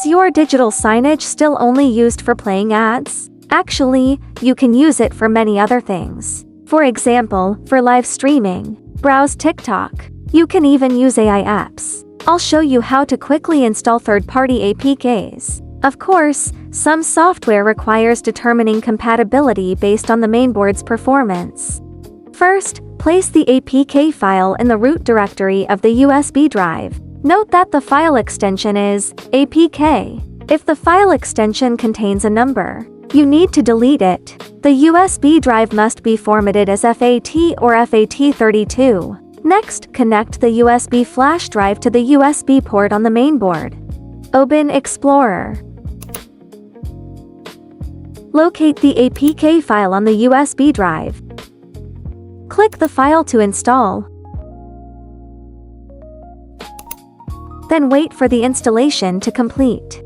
Is your digital signage still only used for playing ads? Actually, you can use it for many other things. For example, for live streaming, browse TikTok. You can even use AI apps. I'll show you how to quickly install third-party APKs. Of course, some software requires determining compatibility based on the mainboard's performance. First, place the APK file in the root directory of the USB drive. Note that the file extension is APK. If the file extension contains a number, you need to delete it. The USB drive must be formatted as FAT or FAT32. Next, connect the USB flash drive to the USB port on the mainboard. Open Explorer. Locate the APK file on the USB drive. Click the file to install. Then wait for the installation to complete.